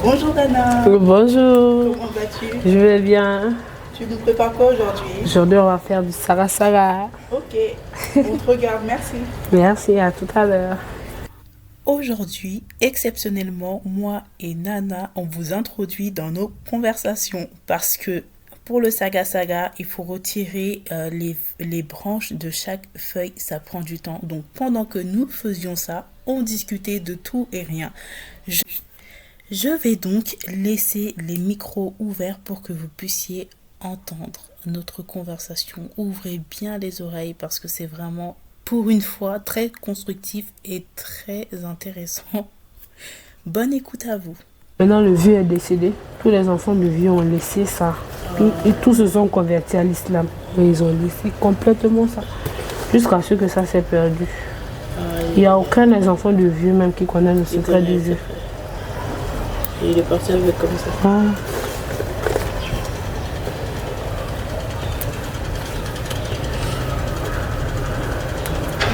Bonjour Dana. Bonjour. Comment vas-tu? Je vais bien. Tu nous prépares quoi aujourd'hui? Aujourd'hui, on va faire du saga saga. Ok, on te regarde, merci. Merci, à tout à l'heure. Aujourd'hui, exceptionnellement, moi et Nana, on vous introduit dans nos conversations parce que pour le saga saga, il faut retirer les branches de chaque feuille, ça prend du temps. Donc pendant que nous faisions ça, on discutait de tout et rien. Je vais donc laisser les micros ouverts pour que vous puissiez entendre notre conversation. Ouvrez bien les oreilles parce que c'est vraiment, pour une fois, très constructif et très intéressant. Bonne écoute à vous. Maintenant, le vieux est décédé. Tous les enfants du vieux ont laissé ça. Et tous se sont convertis à l'islam. Mais ils ont laissé complètement ça. Jusqu'à ce que ça s'est perdu. Il n'y a aucun des enfants du vieux même qui connaît le secret du vieux. Et il est parti avec comme ça. Ah.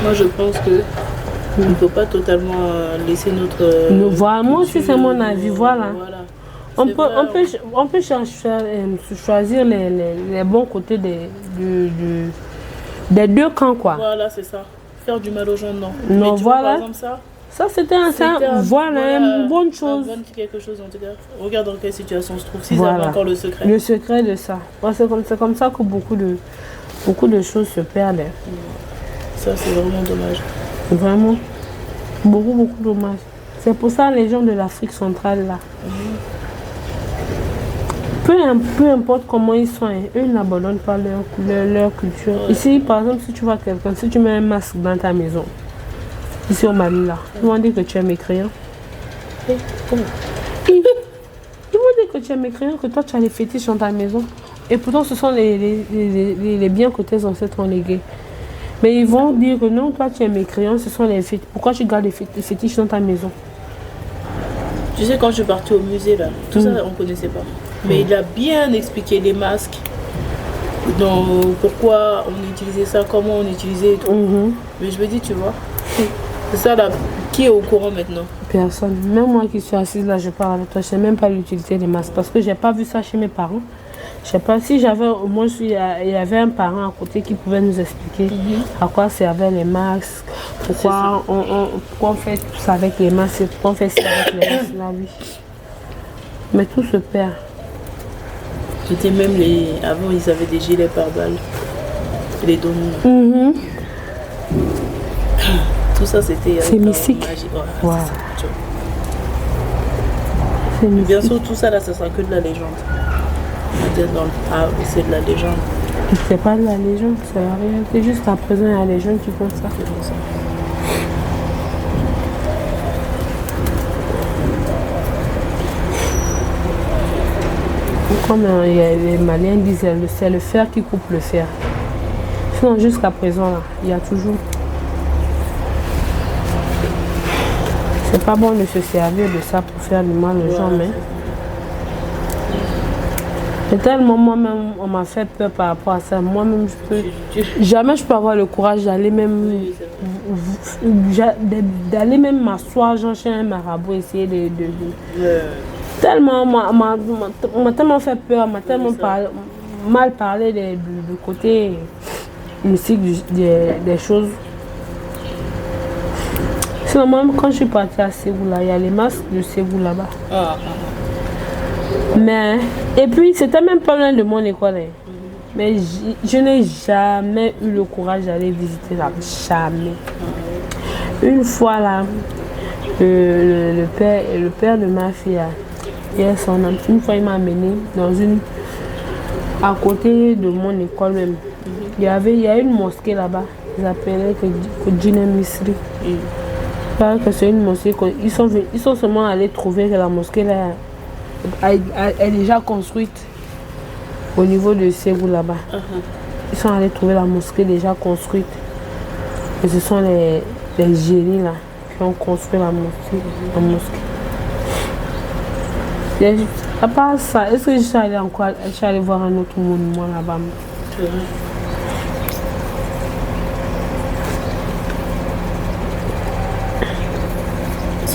Moi, je pense que il ne faut pas totalement laisser notre... Voilà, moi aussi, c'est mon avis. Voilà. On peut choisir les bons côtés des deux camps, quoi. Voilà, c'est ça. Faire du mal aux gens, non. Non, mais tu voilà. vois, par exemple, ça, c'était une bonne chose. Quelque chose, en tout cas. Regarde dans quelle situation on se trouve. S'ils Voilà. avaient encore le secret. Le secret de ça. Ouais, c'est comme ça que beaucoup de choses se perdent. Ça, c'est vraiment dommage. Vraiment. Beaucoup dommage. C'est pour ça les gens de l'Afrique centrale, là. Peu importe comment ils sont, eux, ils n'abandonnent pas leur culture. Ouais. Ici, par exemple, si tu vois quelqu'un, si tu mets un masque dans ta maison, ici au Mali, là, ils vont dire que tu es mécréant. Comment? Ils vont dire que tu es mécréant, que toi, tu as les fétiches dans ta maison. Et pourtant, ce sont les biens que tes ancêtres ont légués. Mais ils vont dire que non, toi, tu es mécréant, ce sont les fétiches. Pourquoi tu gardes les fétiches dans ta maison? Tu sais, quand je suis partie au musée, là, tout ça, on ne connaissait pas. Mais il a bien expliqué les masques, pourquoi on utilisait ça, comment on utilisait et tout. Mais je me dis, tu vois, c'est ça là, qui est au courant maintenant? Personne. Même moi qui suis assise là, je parle avec toi, je ne sais même pas l'utilité des masques parce que je n'ai pas vu ça chez mes parents. Je sais pas si j'avais, moi il y avait un parent à côté qui pouvait nous expliquer à quoi servaient les masques, pourquoi on fait tout ça avec les masques, pourquoi on fait ça avec les masques là, oui. Mais tout se perd. C'était même avant ils avaient des gilets pare-balles, les dons. Tout ça c'était. C'est mystique. Wow. C'est mystique. Bien sûr tout ça là, ce sera que de la légende. C'est de la légende. C'est pas de la légende, c'est la réalité. Juste à présent, il y a les gens qui font ça. Comme les Maliens disent, c'est le fer qui coupe le fer. Sinon, jusqu'à présent, là, il y a toujours. C'est pas bon de se servir de ça pour faire du mal aux gens, mais. Et tellement moi-même, on m'a fait peur par rapport à ça. Moi-même, jamais je peux avoir le courage d'aller même, d'aller même m'asseoir chez un marabout, essayer de tellement, on m'a tellement fait peur, on m'a tellement mal parlé du côté mystique des choses. Sinon, moi, quand je suis partie à Ségou, il y a les masques de Ségou là-bas. Mais, et puis, c'était même pas loin de mon école. Mais je n'ai jamais eu le courage d'aller visiter là. Jamais. Une fois là, le père de ma fille, une fois il m'a amené à côté de mon école même. Il y a une mosquée là-bas. Ils appelaient que Djine Misri. Que c'est une mosquée. Ils sont seulement allés trouver que la mosquée là est déjà construite au niveau de Ségou là-bas. Ils sont allés trouver la mosquée déjà construite. Et ce sont les génies là qui ont construit la mosquée. À part ça, est-ce que je suis allée voir un autre monument là-bas?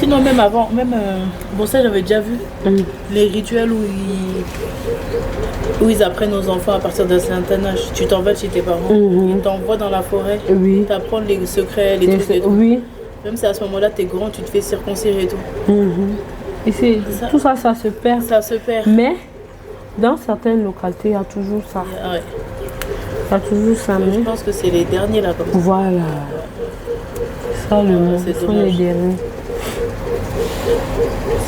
Sinon, même avant, bon, ça j'avais déjà vu, Mm. les rituels où ils apprennent aux enfants à partir d'un certain âge. Tu t'envoles chez tes parents, ils t'envoient dans la forêt, Oui. t'apprends les secrets, les trucs et tout. Oui. Même si à ce moment-là, t'es grand, tu te fais circoncire et tout. Et tout ça, ça se perd. Ça se perd. Mais dans certaines localités, il y a toujours ça. Ouais. Il y a toujours ça. Je Mais pense que c'est les derniers là comme ça. voilà. Ça, le mot. c'est Ce sont les dommage. derniers.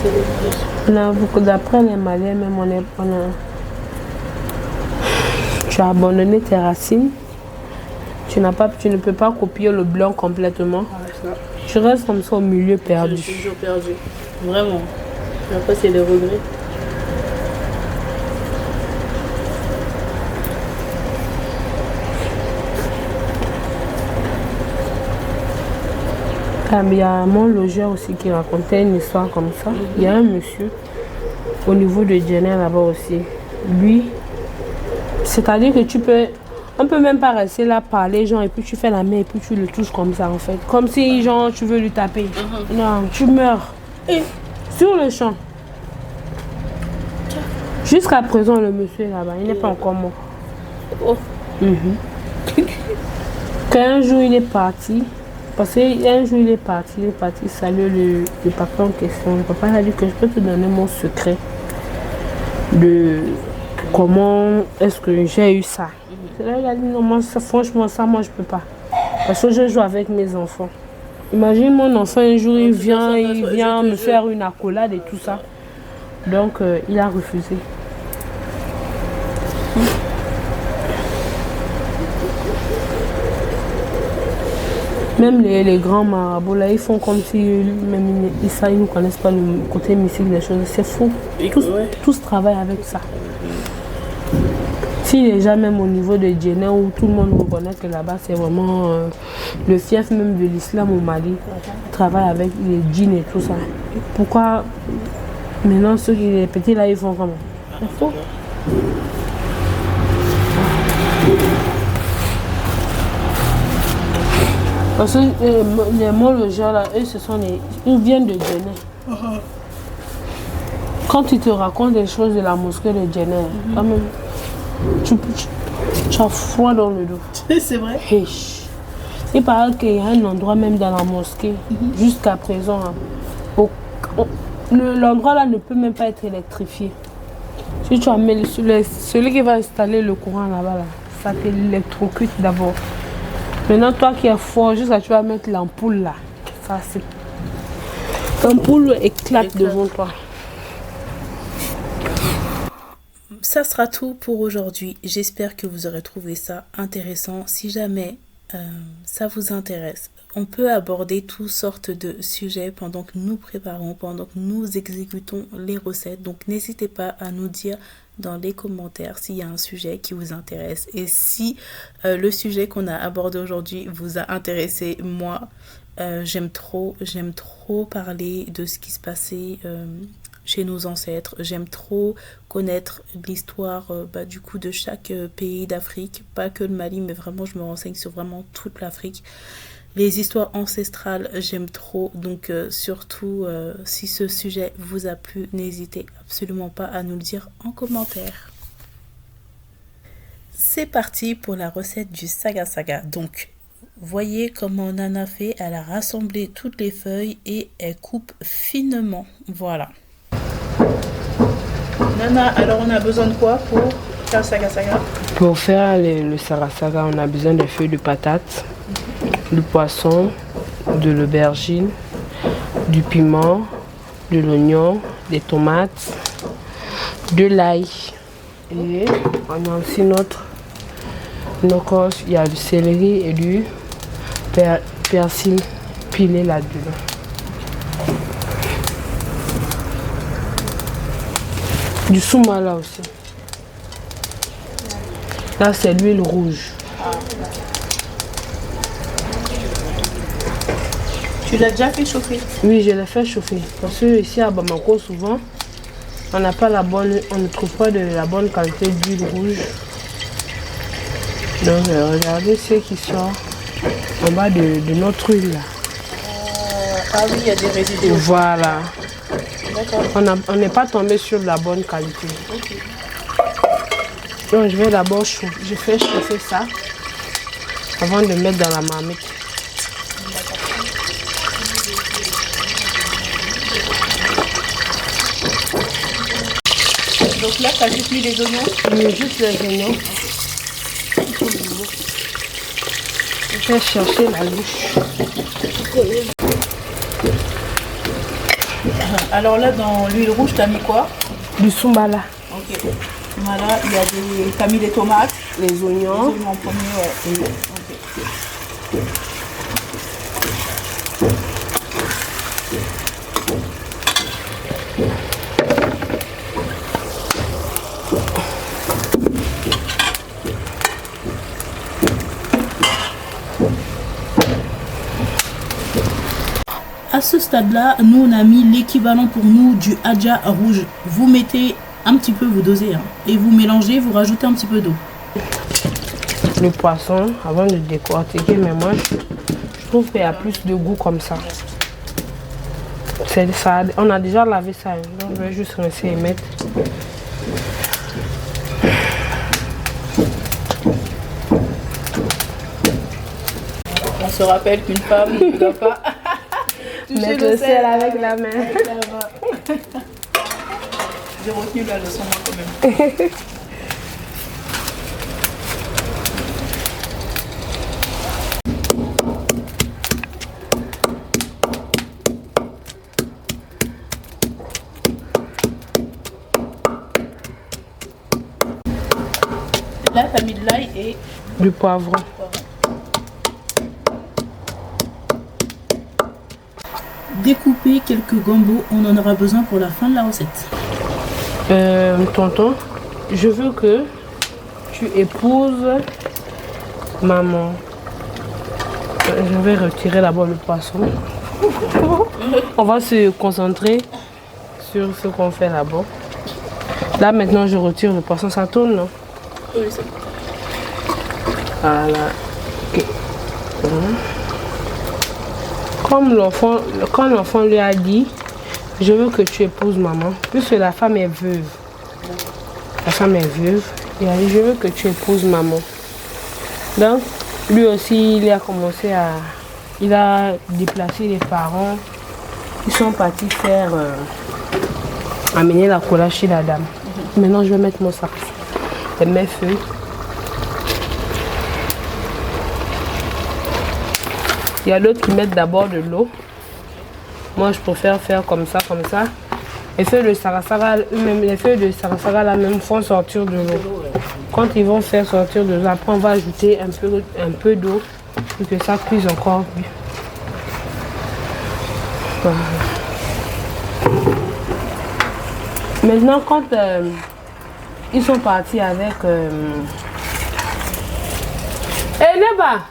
C'est dommage. On a beaucoup d'après les Maliens, même tu as abandonné tes racines. Tu ne peux pas copier le blanc complètement. Tu restes comme ça au milieu Je perdu. suis toujours perdu. Vraiment. Et après, c'est les regrets. Il y a mon logeur aussi qui racontait une histoire comme ça. Il y a un monsieur au niveau de Djenner là-bas aussi. Lui, c'est-à-dire que on peut même pas rester là parler genre et puis tu fais la main et puis tu le touches comme ça en fait. Comme si genre tu veux lui taper. Non, tu meurs. Et sur le champ. Jusqu'à présent le monsieur est là-bas, il n'est pas encore mort. Oh. Qu'un jour il est parti. Parce qu'un jour il est parti saluer le papa en question. Le papa a dit que je peux te donner mon secret de comment est-ce que j'ai eu ça. Là, il a dit non, moi, franchement, ça, moi, je peux pas. Parce que je joue avec mes enfants. Imagine mon enfant, un jour, il vient me faire une accolade et tout ça. Donc, il a refusé. Même les grands marabouts, là, ils font comme si même ils ne connaissent pas le côté mystique des choses. C'est faux. Tous travaillent avec ça. Si déjà même au niveau de Djenner où tout le monde reconnaît que là-bas c'est vraiment le fief même de l'islam au Mali, travaille avec les djinns et tout ça. Pourquoi maintenant ceux qui les petits là ils font comment? C'est faux. Parce que les mots logeurs là, eux ils viennent de Djenner. Quand ils te racontent des choses de la mosquée de Djenner, quand même. Tu as froid dans le dos. C'est vrai. Hey. Il paraît qu'il y a un endroit même dans la mosquée, jusqu'à présent, l'endroit là ne peut même pas être électrifié. Si tu amènes celui qui va installer le courant là-bas, là, ça t'électrocute d'abord. Maintenant, toi qui es fort, jusqu'à tu vas mettre l'ampoule là. Ça c'est. L'ampoule éclate devant toi. Ça sera tout pour aujourd'hui. J'espère que vous aurez trouvé ça intéressant. Si jamais ça vous intéresse, on peut aborder toutes sortes de sujets pendant que nous préparons, pendant que nous exécutons les recettes. Donc n'hésitez pas à nous dire dans les commentaires s'il y a un sujet qui vous intéresse. Et si le sujet qu'on a abordé aujourd'hui vous a intéressé, moi, j'aime trop parler de ce qui se passait chez nos ancêtres. J'aime trop connaître l'histoire du coup de chaque pays d'Afrique, pas que le Mali, mais vraiment je me renseigne sur vraiment toute l'Afrique. Les histoires ancestrales, j'aime trop. Donc surtout, si ce sujet vous a plu, n'hésitez absolument pas à nous le dire en commentaire. C'est parti pour la recette du saga saga. Donc, voyez comment Nana fait. Elle a rassemblé toutes les feuilles et elle coupe finement. Voilà. Nana, alors on a besoin de quoi pour faire saga saga? Pour faire le saga saga, on a besoin de feuilles de patates, du poisson, de l'aubergine, du piment, de l'oignon, des tomates, de l'ail. Et on a aussi nos coches, il y a du céleri et du persil pilé là-dedans. Du souma là aussi. Là c'est l'huile rouge. Tu l'as déjà fait chauffer? Oui, je l'ai fait chauffer. Parce que ici à Bamako souvent, on ne trouve pas de la bonne qualité d'huile rouge. Donc regardez ce qui sort en bas de notre huile là. Ah oui, il y a des résidus. Voilà. D'accord. On n'est pas tombé sur la bonne qualité. Ok. Donc je vais d'abord je fais chauffer ça avant de mettre dans la marmite. Donc là, tu as juste mis les oignons? Mais juste les oignons. Je vais chercher la louche. Alors là, dans l'huile rouge, tu as mis quoi? Du sumbala. Ok. Voilà, il y a des... Tu as mis des tomates. Les Les oignons. oignons en premier, ouais. Ok. À ce stade-là, nous on a mis l'équivalent pour nous du adja rouge. Vous mettez un petit peu, vous dosez, hein, et vous mélangez, vous rajoutez un petit peu d'eau. Le poisson, avant de décortiquer, mais moi je trouve qu'il y a plus de goût comme ça. Ça. On a déjà lavé ça, hein, donc je vais juste rincer et mettre. On se rappelle qu'une femme ne doit pas Mettre le sel avec la main. avec la main. J'ai retenu la leçon moi quand même. Là, tu as mis de l'ail et Du poivron. découper quelques gambos, on en aura besoin pour la fin de la recette. Tonton, je veux que tu épouses maman. Je vais retirer d'abord le poisson. On va se concentrer sur ce qu'on fait là-bas. Là maintenant je retire le poisson, ça tourne, non? Oui, c'est bon. Voilà. Ok. Quand l'enfant lui a dit, je veux que tu épouses maman, puisque la femme est veuve. La femme est veuve, il a dit, je veux que tu épouses maman. Donc, lui aussi, il a commencé à... Il a déplacé les parents. Ils sont partis faire... amener la cola chez la dame. Maintenant, je vais mettre mon sac. Et mes feuilles. Il y a d'autres qui mettent d'abord de l'eau. Moi, je préfère faire comme ça, comme ça. Les feuilles de sarasara, eux-mêmes, les feuilles de sarasara là même font sortir de l'eau. Quand ils vont faire sortir de l'eau, après on va ajouter un peu d'eau pour que ça cuise encore mieux. Voilà. Maintenant, quand ils sont partis avec... Eh, Neba!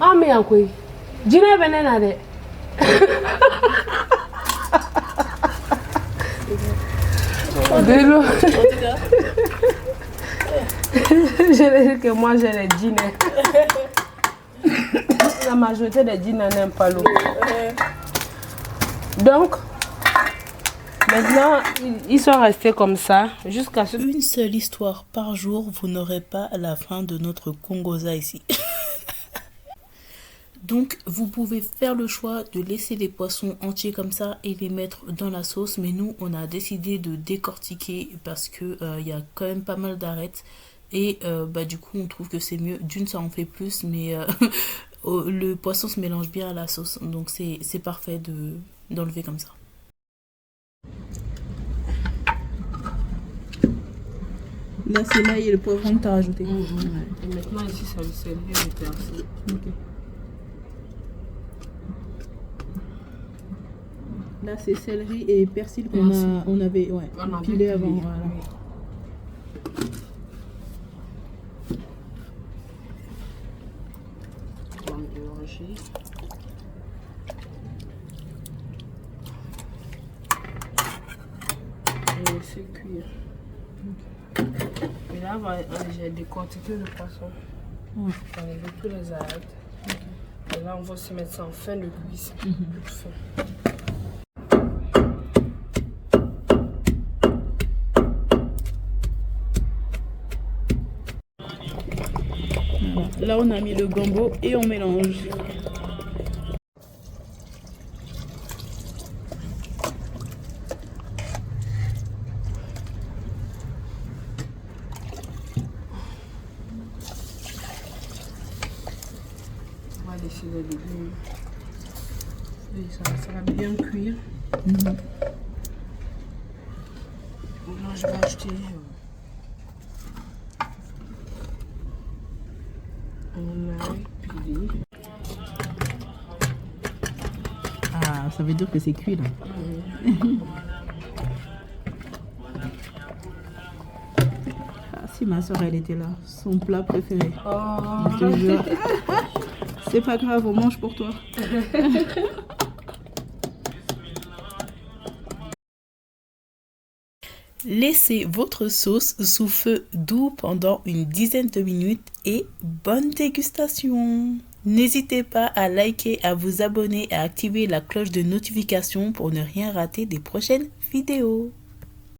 Ah, mais quoi? Dîner venait de. De l'eau. Je vais dire que moi j'ai les dîners. La majorité des dîners n'aiment pas l'eau. Donc, maintenant, ils sont restés comme ça jusqu'à ce... Une seule histoire par jour, vous n'aurez pas la fin de notre Congoza ici. Donc, vous pouvez faire le choix de laisser les poissons entiers comme ça et les mettre dans la sauce. Mais nous, on a décidé de décortiquer parce que y a quand même pas mal d'arêtes. Et du coup, on trouve que c'est mieux. D'une, ça en fait plus, mais le poisson se mélange bien à la sauce. Donc, c'est parfait d'enlever comme ça. Là, c'est l'ail et le poivron que tu as rajouté. Et maintenant, ici, ça lui sert bien de persil. Okay. Là, c'est céleri et persil qu'on avait pilé avant. Voilà. On va mélanger. Et laisser cuire. Et là, j'ai décortiqué le poisson. J'ai enlevé tous les arêtes. Et là, on va se mettre ça en fin de cuisson. Fin. Là, on a mis le gombo et on mélange. On va laisser les légumes. Et ça va bien cuire. Là, je vais acheter un ail pilé. Ah, ça veut dire que c'est cuit là. Ah, si ma soeur elle était là, son plat préféré. Oh. Je te jure. C'est pas grave, on mange pour toi. Laissez votre sauce sous feu doux pendant une dizaine de minutes et bonne dégustation. N'hésitez pas à liker, à vous abonner et à activer la cloche de notification pour ne rien rater des prochaines vidéos.